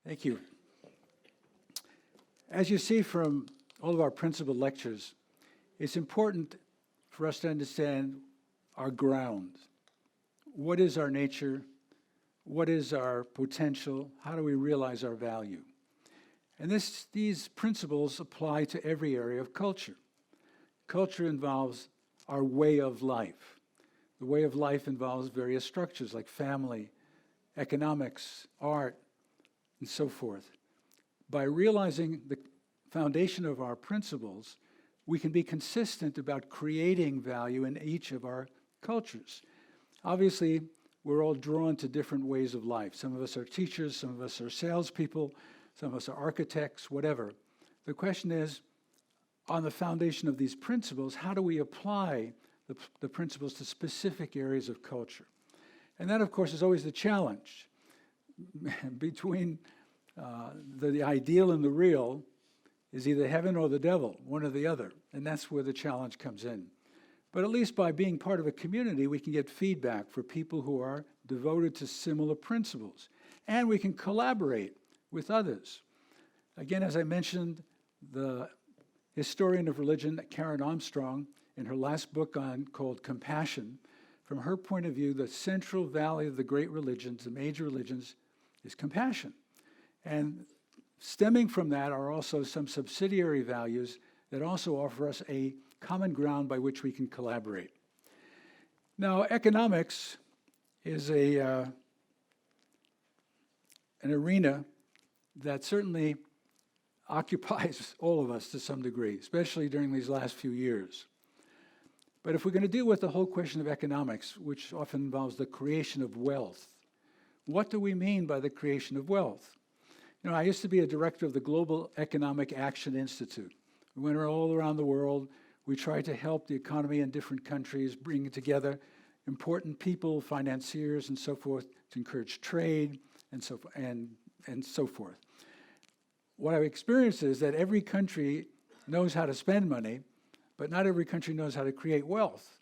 Thank you. As you see from all of our principal lectures, it's important for us to understand our ground. What is our nature? What is our potential? How do we realize our value? And these principles apply to every area of culture. Culture involves our way of life. The way of life involves various structures like family, economics, art, and so forth. By realizing the foundation of our principles, we can be consistent about creating value in each of our cultures. Obviously, we're all drawn to different ways of life. Some of us are teachers, some of us are salespeople, some of us are architects, whatever. The question is, on the foundation of these principles, how do we apply the principles to specific areas of culture? And that, of course, is always the challenge. Between the ideal and the real is either heaven or the devil, one or the other. And that's where the challenge comes in. But at least by being part of a community, we can get feedback for people who are devoted to similar principles. And we can collaborate with others. Again, as I mentioned, the historian of religion, Karen Armstrong, in her last book called Compassion, from her point of view, the central value of the great religions, the major religions, is compassion. And stemming from that are also some subsidiary values that also offer us a common ground by which we can collaborate. Now, economics is an arena that certainly occupies all of us to some degree, especially during these last few years. But if we're going to deal with the whole question of economics, which often involves the creation of wealth, what do we mean by the creation of wealth? You know, I used to be a director of the Global Economic Action Institute. We went all around the world. We tried to help the economy in different countries, bring together important people, financiers, and so forth, to encourage trade and so forth. What I've experienced is that every country knows how to spend money, but not every country knows how to create wealth.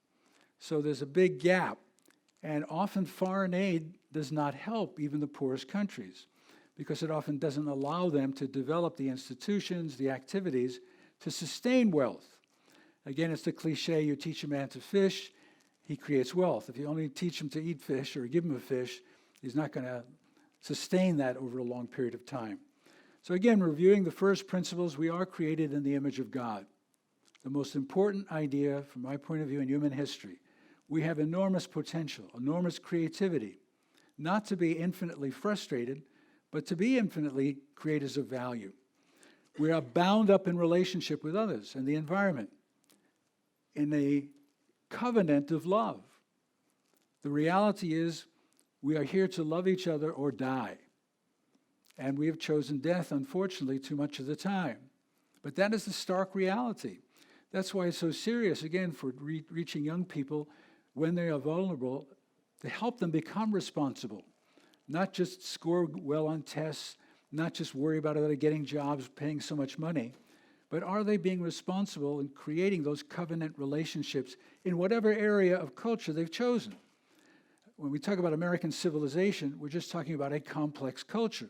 So there's a big gap, and often foreign aid does not help even the poorest countries, because it often doesn't allow them to develop the institutions, the activities to sustain wealth. Again, it's the cliche, you teach a man to fish, he creates wealth. If you only teach him to eat fish or give him a fish, he's not going to sustain that over a long period of time. So again, reviewing the first principles, we are created in the image of God. The most important idea, from my point of view, in human history. We have enormous potential, enormous creativity, not to be infinitely frustrated, but to be infinitely creators of value. We are bound up in relationship with others and the environment in a covenant of love. The reality is we are here to love each other or die. And we have chosen death, unfortunately, too much of the time. But that is the stark reality. That's why it's so serious, again, for reaching young people when they are vulnerable, to help them become responsible. Not just score well on tests, not just worry about are they getting jobs, paying so much money, but are they being responsible in creating those covenant relationships in whatever area of culture they've chosen? When we talk about American civilization, we're just talking about a complex culture.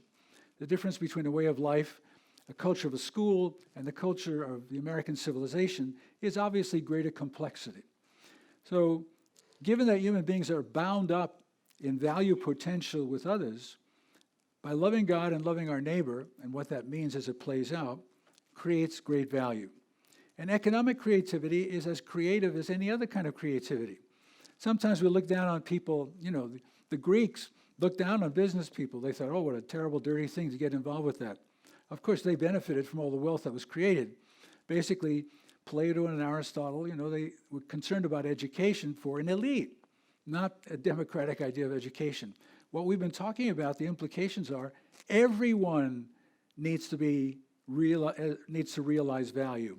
The difference between a way of life, a culture of a school, and the culture of the American civilization is obviously greater complexity. So, given that human beings are bound up in value potential with others, by loving God and loving our neighbor, and what that means as it plays out, creates great value. And economic creativity is as creative as any other kind of creativity. Sometimes we look down on people, the Greeks looked down on business people. They thought, oh, what a terrible, dirty thing to get involved with that. Of course, they benefited from all the wealth that was created. Basically, Plato and Aristotle, they were concerned about education for an elite, not a democratic idea of education. What we've been talking about, the implications are everyone needs to realize value.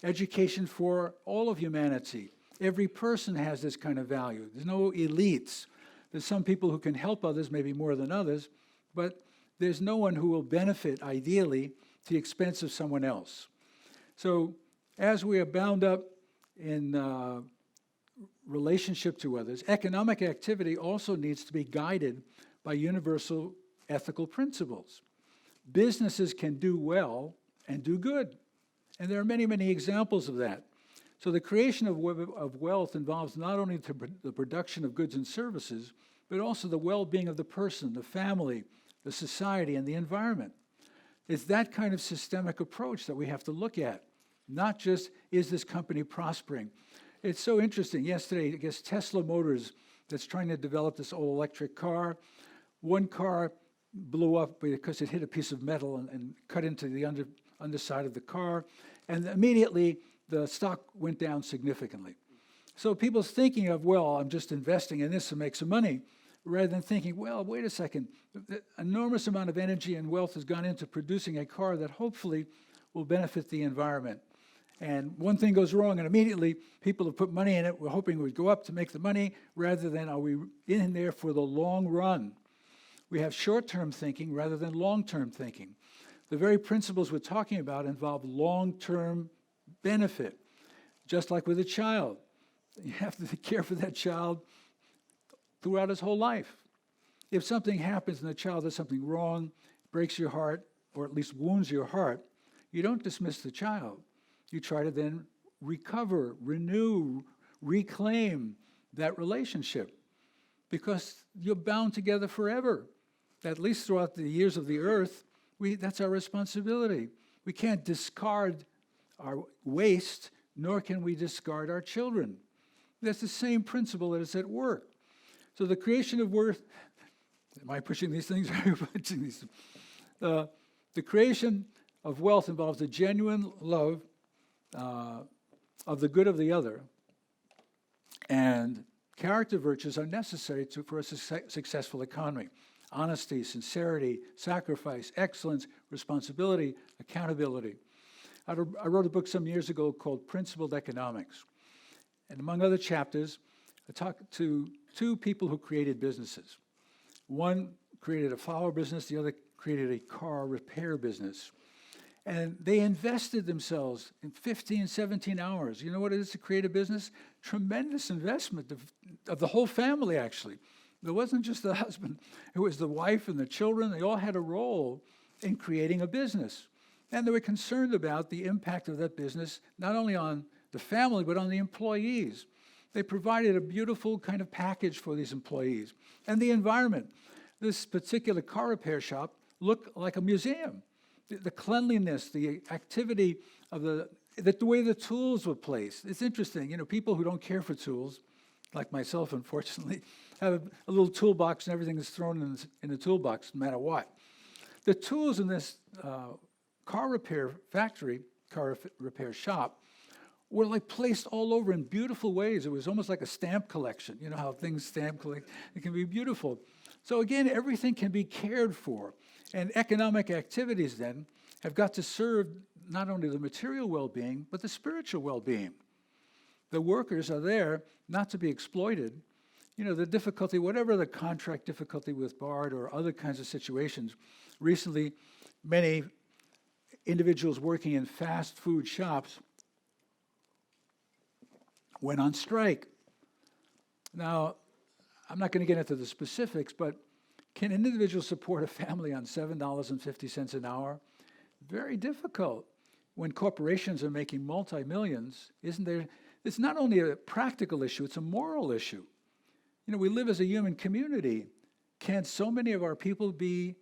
Education for all of humanity. Every person has this kind of value. There's no elites. There's some people who can help others, maybe more than others, but there's no one who will benefit, ideally, to the expense of someone else. So as we are bound up in relationship to others, economic activity also needs to be guided by universal ethical principles. businesses can do well and do good. And there are many, many examples of that. So the creation of wealth involves not only the production of goods and services, but also the well-being of the person, the family, the society, and the environment. It's that kind of systemic approach that we have to look at, not just, is this company prospering? It's so interesting. Yesterday, I guess Tesla Motors, that's trying to develop this all-electric car, one car blew up because it hit a piece of metal and cut into the underside of the car, and immediately the stock went down significantly. So people's thinking of, well, I'm just investing in this to make some money, rather than thinking, well, wait a second, the enormous amount of energy and wealth has gone into producing a car that hopefully will benefit the environment. And one thing goes wrong, and immediately people have put money in it. We're hoping it would go up to make the money, rather than are we in there for the long run? We have short-term thinking rather than long-term thinking. The very principles we're talking about involve long-term benefit, just like with a child. You have to care for that child throughout his whole life. If something happens and the child does something wrong, breaks your heart, or at least wounds your heart, you don't dismiss the child. You try to then recover, renew, reclaim that relationship, because you're bound together forever. At least throughout the years of the earth, that's our responsibility. We can't discard our waste, nor can we discard our children. That's the same principle that is at work. So the creation of worth, am I pushing these things? The creation of wealth involves a genuine love of the good of the other, and character virtues are necessary for a successful economy. Honesty, sincerity, sacrifice, excellence, responsibility, accountability. I wrote a book some years ago called Principled Economics. And among other chapters, I talked to two people who created businesses. One created a flower business, the other created a car repair business. And they invested themselves in 15, 17 hours. You know what it is to create a business? Tremendous investment of the whole family, actually. It wasn't just the husband. It was the wife and the children. They all had a role in creating a business. And they were concerned about the impact of that business, not only on the family, but on the employees. They provided a beautiful kind of package for these employees. And the environment. This particular car repair shop looked like a museum. The cleanliness, the activity of the way the tools were placed. It's interesting, you know, people who don't care for tools, like myself, unfortunately, have a little toolbox and everything is thrown in the toolbox, no matter what. The tools in this car repair factory, car repair shop, were like placed all over in beautiful ways. It was almost like a stamp collection. You know how things stamp collect? It can be beautiful. So again, everything can be cared for. And economic activities then have got to serve not only the material well-being, but the spiritual well-being. The workers are there not to be exploited. You know, the difficulty, whatever the contract difficulty with BARD or other kinds of situations, recently many individuals working in fast food shops went on strike. Now, I'm not going to get into the specifics, but can an individual support a family on $7.50 an hour? Very difficult. When corporations are making multi-millions, isn't there? It's not only a practical issue, it's a moral issue. You know, we live as a human community. Can so many of our people be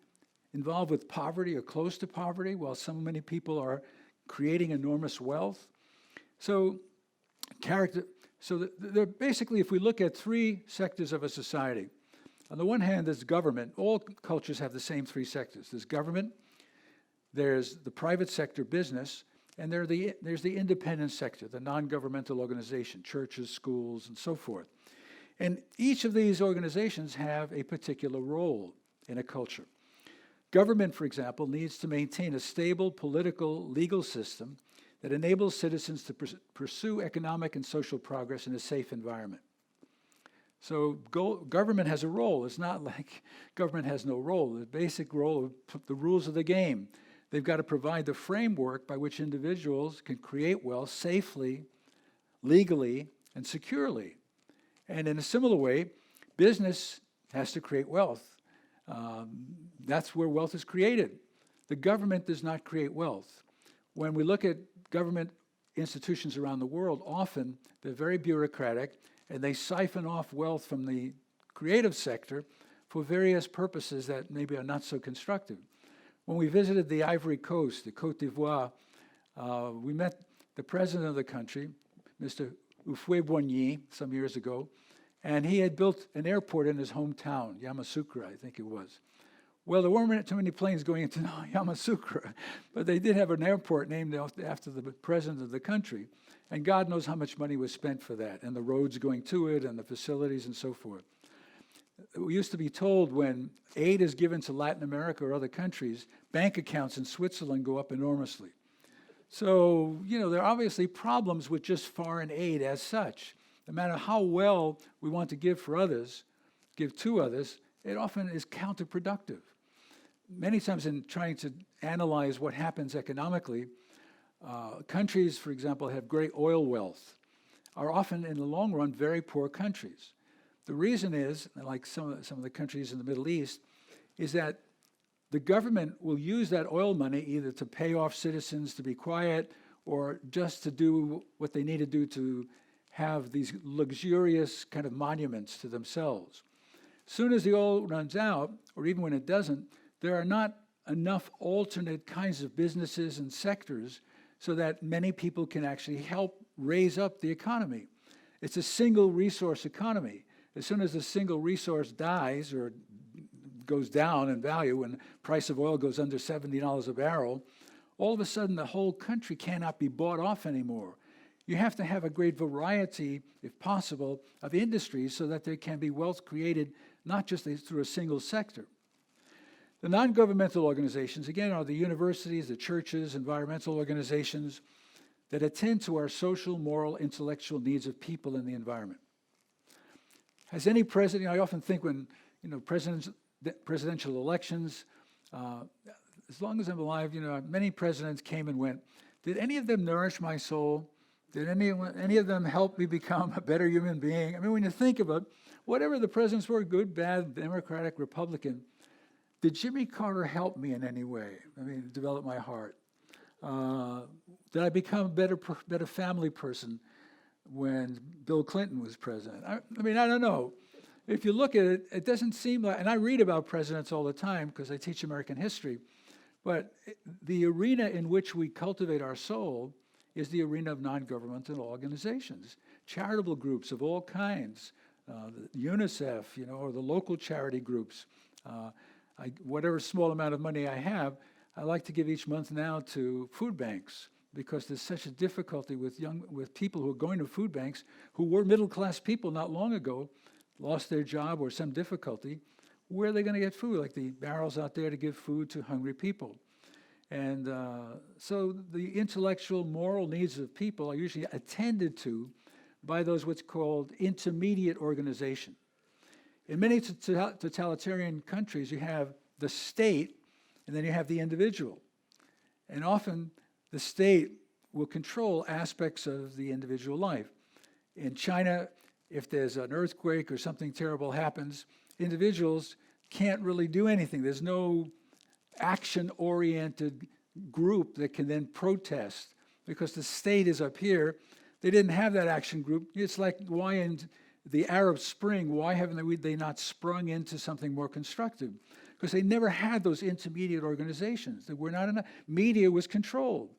involved with poverty or close to poverty while so many people are creating enormous wealth? So they're basically, if we look at three sectors of a society, on the one hand, there's government. All cultures have the same three sectors. There's government, there's the private sector, business, and there's the independent sector, the non-governmental organization, churches, schools, and so forth. And each of these organizations have a particular role in a culture. Government, for example, needs to maintain a stable political, legal system that enables citizens to pursue economic and social progress in a safe environment. So government has a role. It's not like government has no role. The basic role of the rules of the game. They've got to provide the framework by which individuals can create wealth safely, legally, and securely. And in a similar way, business has to create wealth. That's where wealth is created. the government does not create wealth. When we look at government institutions around the world, often they're very bureaucratic and they siphon off wealth from the creative sector for various purposes that maybe are not so constructive. When we visited the Ivory Coast, the Côte d'Ivoire, we met the president of the country, Mr. Houphouët-Boigny, some years ago, and he had built an airport in his hometown, Yamoussoukro, I think it was. Well, there weren't too many planes going into Yamoussoukro, but they did have an airport named after the president of the country, and God knows how much money was spent for that, and the roads going to it, and the facilities, and so forth. We used to be told when aid is given to Latin America or other countries, bank accounts in Switzerland go up enormously. So, there are obviously problems with just foreign aid as such. No matter how well we want to give to others, it often is counterproductive. Many times in trying to analyze what happens economically, countries, for example, have great oil wealth, are often in the long run very poor countries. The reason is, like some of the countries in the Middle East, is that the government will use that oil money either to pay off citizens to be quiet or just to do what they need to do to have these luxurious kind of monuments to themselves. As soon as the oil runs out, or even when it doesn't, there are not enough alternate kinds of businesses and sectors so that many people can actually help raise up the economy. It's a single resource economy. As soon as the single resource dies or goes down in value, when the price of oil goes under $70 a barrel, all of a sudden the whole country cannot be bought off anymore. You have to have a great variety, if possible, of industries so that there can be wealth created not just through a single sector. The non-governmental organizations, again, are the universities, the churches, environmental organizations that attend to our social, moral, intellectual needs of people and the environment. Has any president, I often think when, presidential elections, as long as I'm alive, many presidents came and went. Did any of them nourish my soul? Did any of them help me become a better human being? I mean, when you think about whatever the presidents were, good, bad, Democratic, Republican, did Jimmy Carter help me in any way? Develop my heart. Did I become a better family person when Bill Clinton was president? I don't know. If you look at it, it doesn't seem like, and I read about presidents all the time because I teach American history, but the arena in which we cultivate our soul is the arena of non-governmental organizations, charitable groups of all kinds, UNICEF, or the local charity groups. Whatever small amount of money I have, I like to give each month now to food banks because there's such a difficulty with people who are going to food banks who were middle-class people not long ago, lost their job or some difficulty. Where are they going to get food? Like the barrels out there to give food to hungry people. And so the intellectual, moral needs of people are usually attended to by those what's called intermediate organization. In many totalitarian countries, you have the state, and then you have the individual. And often, the state will control aspects of the individual life. In China, if there's an earthquake or something terrible happens, individuals can't really do anything. There's no action-oriented group that can then protest because the state is up here. They didn't have that action group. It's like why in the Arab Spring, why haven't they not sprung into something more constructive? Because they never had those intermediate organizations. There were not enough. Media was controlled.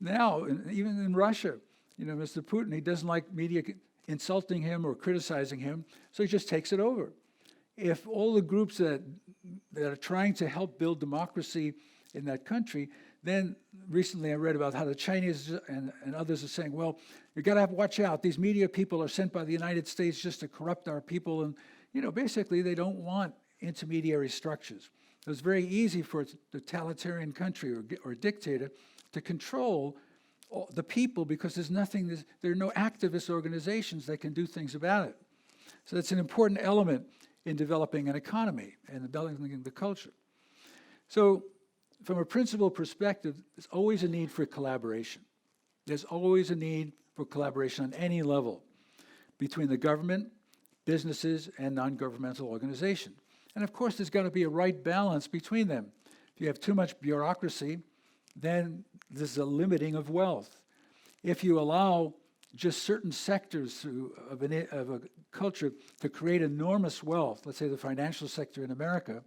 Now, even in Russia, Mr. Putin, he doesn't like media insulting him or criticizing him, so he just takes it over. If all the groups that are trying to help build democracy in that country, then recently I read about how the Chinese and others are saying, well, you got to watch out. These media people are sent by the United States just to corrupt our people. And, basically they don't want intermediary structures. It was very easy for a totalitarian country or dictator to control the people because there are no activist organizations that can do things about it. So that's an important element in developing an economy and developing the culture. So from a principal perspective, there's always a need for collaboration. There's always a need for collaboration on any level between the government, businesses, and non-governmental organizations. And of course, there's got to be a right balance between them. If you have too much bureaucracy, then there's a limiting of wealth. If you allow just certain sectors of a culture to create enormous wealth, let's say the financial sector in America,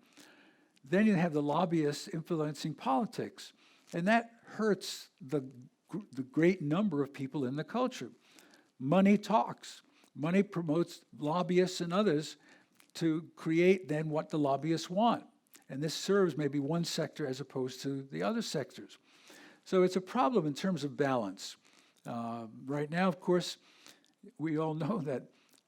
then you have the lobbyists influencing politics. And that hurts the great number of people in the culture. Money talks. Money promotes lobbyists and others to create then what the lobbyists want. And this serves maybe one sector as opposed to the other sectors. So it's a problem in terms of balance. Right now, of course, we all know that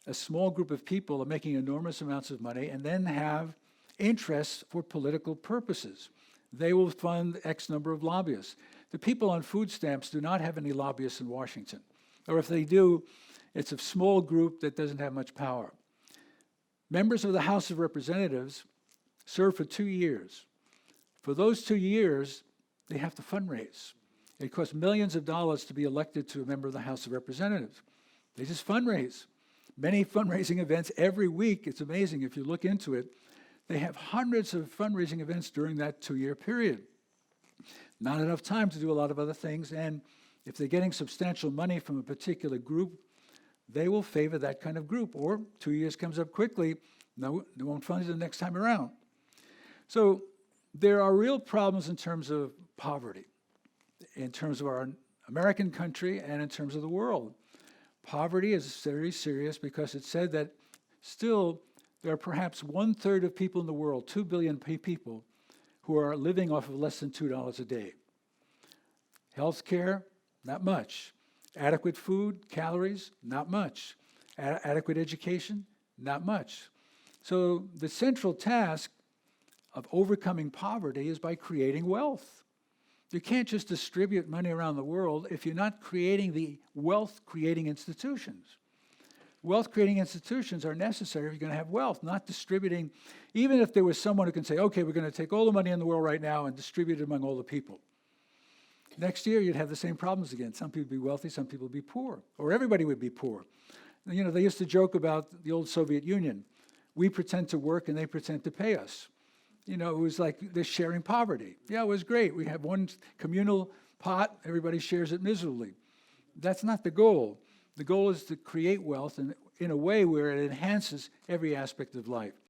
a small group of people are making enormous amounts of money and then have interests for political purposes. They will fund X number of lobbyists. The people on food stamps do not have any lobbyists in Washington. Or if they do, it's a small group that doesn't have much power. Members of the House of Representatives serve for 2 years. For those 2 years, they have to fundraise. It costs millions of dollars to be elected to a member of the House of Representatives. They just fundraise. Many fundraising events every week. It's amazing if you look into it. They have hundreds of fundraising events during that 2-year period. Not enough time to do a lot of other things, and if they're getting substantial money from a particular group, they will favor that kind of group. Or 2 years comes up quickly, no, they won't fund it the next time around. So there are real problems in terms of poverty, in terms of our American country and in terms of the world. Poverty is very serious because it's said that still there are perhaps 1/3 of people in the world, 2 billion people, who are living off of less than $2 a day. Health care, not much. Adequate food, calories, not much. Adequate education, not much. So the central task of overcoming poverty is by creating wealth. You can't just distribute money around the world if you're not creating the wealth-creating institutions. Wealth-creating institutions are necessary if you're going to have wealth, not distributing. Even if there was someone who can say, okay, we're going to take all the money in the world right now and distribute it among all the people. Next year, you'd have the same problems again. Some people would be wealthy, some people would be poor, or everybody would be poor. You know, they used to joke about the old Soviet Union. We pretend to work and they pretend to pay us. You know, it was like they're sharing poverty. Yeah, it was great. We have one communal pot, everybody shares it miserably. That's not the goal. The goal is to create wealth in a way where it enhances every aspect of life.